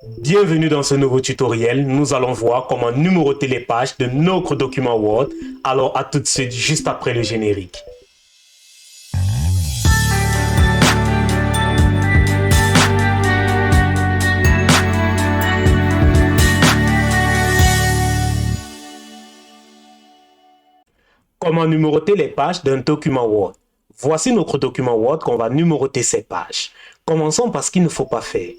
Bienvenue dans ce nouveau tutoriel. Nous allons voir comment numéroter les pages de notre document Word. Alors à tout de suite, juste après le générique. Comment numéroter les pages d'un document Word? Voici notre document Word qu'on va numéroter ces pages. Commençons par ce qu'il ne faut pas faire.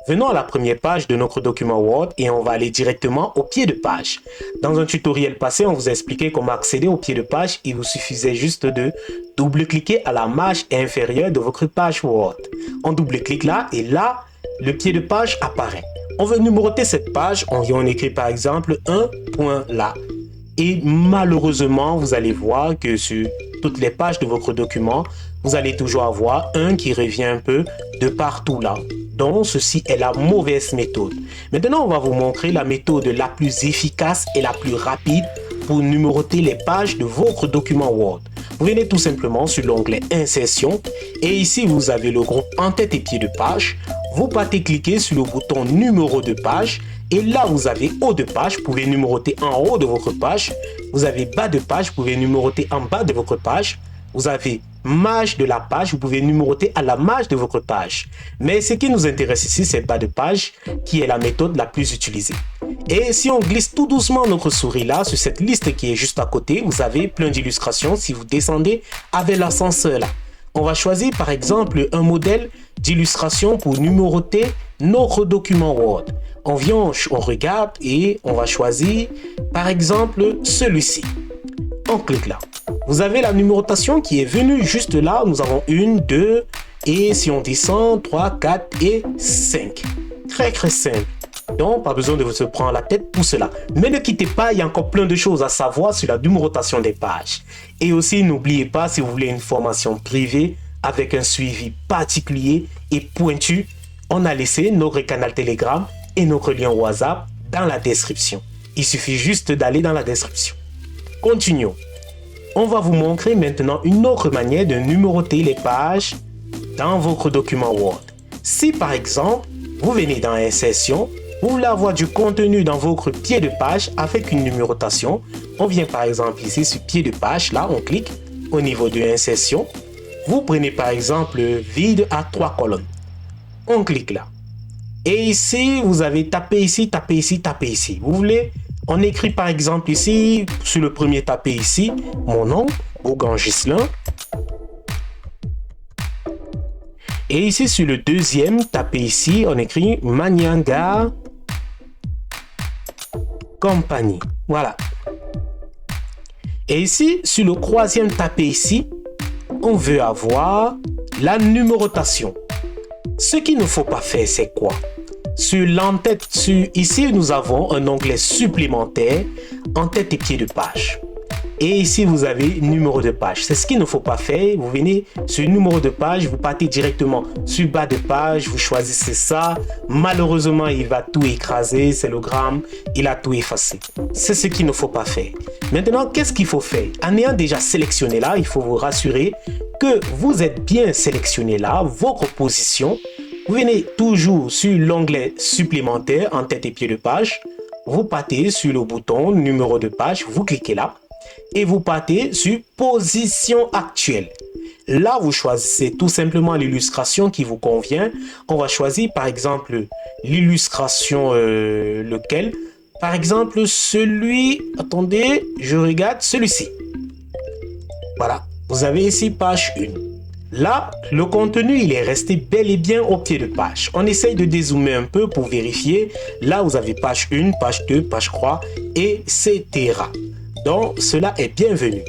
Venons à la première page de notre document Word et on va aller directement au pied de page. Dans un tutoriel passé, on vous a expliqué comment accéder au pied de page. Il vous suffisait juste de double-cliquer à la marge inférieure de votre page Word. On double-clique là et là, le pied de page apparaît. On veut numéroter cette page, on vient en écrire par exemple un point là. Et malheureusement, vous allez voir que sur toutes les pages de votre document, vous allez toujours avoir un qui revient un peu de partout là. Donc, ceci est la mauvaise méthode. Maintenant, on va vous montrer la méthode la plus efficace et la plus rapide pour numéroter les pages de votre document Word. Vous venez tout simplement sur l'onglet Insertion et ici, vous avez le groupe en tête et pied de page. Vous partez cliquer sur le bouton numéro de page et là, vous avez haut de page, vous pouvez numéroter en haut de votre page. Vous avez bas de page, vous pouvez numéroter en bas de votre page. Vous avez marge de la page, vous pouvez numéroter à la marge de votre page. Mais ce qui nous intéresse ici, c'est bas de page qui est la méthode la plus utilisée. Et si on glisse tout doucement notre souris là, sur cette liste qui est juste à côté, vous avez plein d'illustrations si vous descendez avec l'ascenseur là. On va choisir par exemple un modèle d'illustration pour numéroter notre document Word. On vient, on regarde et on va choisir par exemple celui-ci. On clique là. Vous avez la numérotation qui est venue juste là. Nous avons 1, 2 et si on descend 3, 4 et 5. Très simple. Donc, pas besoin de se prendre la tête pour cela. Mais ne quittez pas, il y a encore plein de choses à savoir sur la numérotation des pages. Et aussi, n'oubliez pas, si vous voulez une formation privée avec un suivi particulier et pointu, on a laissé notre canal Telegram et notre lien WhatsApp dans la description. Il suffit juste d'aller dans la description. Continuons. On va vous montrer maintenant une autre manière de numéroter les pages dans votre document Word. Si par exemple, vous venez dans Insertion, vous voulez avoir du contenu dans votre pied de page avec une numérotation, on vient par exemple ici sur pied de page, là on clique au niveau de Insertion. Vous prenez par exemple vide à 3 colonnes. On clique là. Et ici, vous avez tapé ici, tapé ici, tapé ici. Vous voulez, on écrit par exemple ici, sur le premier tapé ici, mon nom, Bougan Ghislain. Et ici, sur le deuxième, tapé ici, on écrit Manianga Compagnie. Voilà. Et ici, sur le troisième tapé ici, on veut avoir la numérotation. Ce qu'il ne faut pas faire, c'est quoi? Sur l'entête, ici, nous avons un onglet supplémentaire, en-tête et pied de page. Et ici, vous avez numéro de page. C'est ce qu'il ne faut pas faire. Vous venez sur numéro de page, vous partez directement sur bas de page, vous choisissez ça. Malheureusement, il va tout écraser, c'est le gramme, il a tout effacé. C'est ce qu'il ne faut pas faire. Maintenant, qu'est-ce qu'il faut faire? En ayant déjà sélectionné là, il faut vous rassurer que vous êtes bien sélectionné là, votre position. Vous venez toujours sur l'onglet supplémentaire en tête et pied de page. Vous partez sur le bouton numéro de page, vous cliquez là et vous partez sur position actuelle. Là, vous choisissez tout simplement l'illustration qui vous convient. On va choisir par exemple l'illustration lequel. Par exemple celui, attendez, je regarde celui-ci. Voilà, vous avez ici page 1. Là, le contenu, il est resté bel et bien au pied de page. On essaye de dézoomer un peu pour vérifier. Là, vous avez page 1, page 2, page 3, etc. Donc, cela est bienvenu.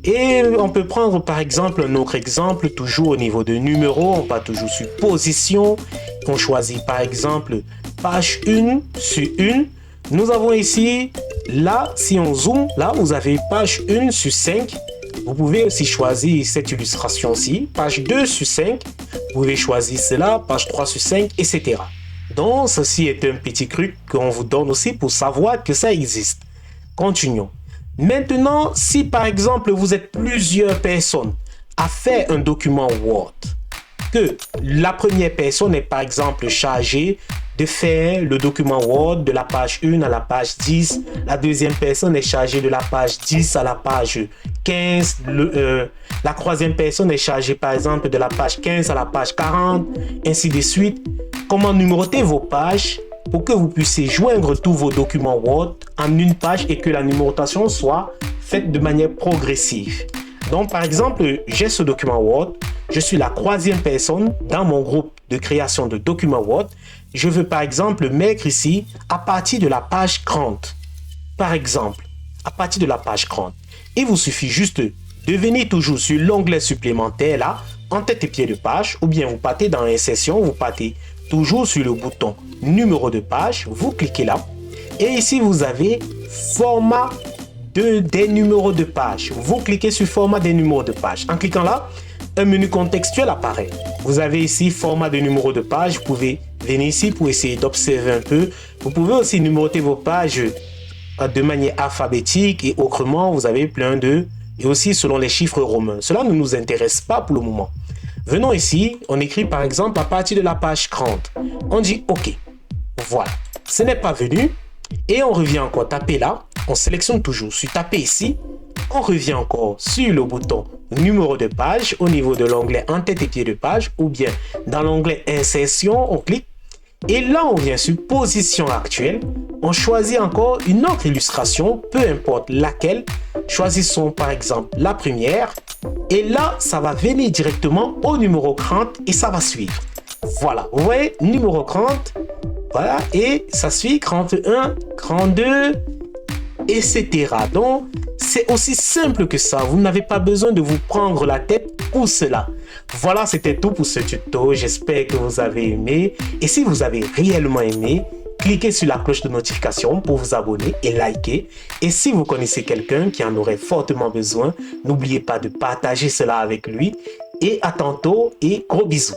Et on peut prendre par exemple un autre exemple, toujours au niveau de numéro. On va toujours sur position. On choisit par exemple page 1 sur 1. Nous avons ici, là, si on zoome, là, vous avez page 1 sur 5. Vous pouvez aussi choisir cette illustration-ci, page 2 sur 5. Vous pouvez choisir cela, page 3 sur 5, etc. Donc, ceci est un petit truc qu'on vous donne aussi pour savoir que ça existe. Continuons. Maintenant, si par exemple, vous êtes plusieurs personnes à faire un document Word, que la première personne est par exemple chargée de faire le document Word de la page 1 à la page 10. La deuxième personne est chargée de la page 10 à la page 15. La troisième personne est chargée par exemple de la page 15 à la page 40, ainsi de suite. Comment numéroter vos pages pour que vous puissiez joindre tous vos documents Word en une page et que la numérotation soit faite de manière progressive. Donc par exemple, j'ai ce document Word, je suis la troisième personne dans mon groupe de création de documents Word. Je veux par exemple mettre ici à partir de la page 30. Par exemple, à partir de la page 30. Il vous suffit juste de venir toujours sur l'onglet supplémentaire là, en tête et pied de page, ou bien vous partez dans Insertion, vous partez toujours sur le bouton numéro de page, vous cliquez là, et ici vous avez format des numéros de page. Vous cliquez sur format des numéros de page. En cliquant là, un menu contextuel apparaît. Vous avez ici format de numéros de page. Vous pouvez venir ici pour essayer d'observer un peu. Vous pouvez aussi numéroter vos pages de manière alphabétique et autrement. Vous avez plein de... Et aussi selon les chiffres romains. Cela ne nous intéresse pas pour le moment. Venons ici, on écrit par exemple à partir de la page 30. On dit OK. Voilà. Ce n'est pas venu. Et on revient encore taper là. On sélectionne toujours sur taper ici. On revient encore sur le bouton numéro de page au niveau de l'onglet en tête et pied de page ou bien dans l'onglet insertion, on clique. Et là, on vient sur position actuelle. On choisit encore une autre illustration, peu importe laquelle. Choisissons par exemple la première. Et là, ça va venir directement au numéro 30 et ça va suivre. Voilà, vous voyez, numéro 30. Voilà, et ça suit 31, 32, etc. Donc, c'est aussi simple que ça. Vous n'avez pas besoin de vous prendre la tête pour cela. Voilà, c'était tout pour ce tuto. J'espère que vous avez aimé. Et si vous avez réellement aimé, cliquez sur la cloche de notification pour vous abonner et liker. Et si vous connaissez quelqu'un qui en aurait fortement besoin, n'oubliez pas de partager cela avec lui. Et à tantôt et gros bisous.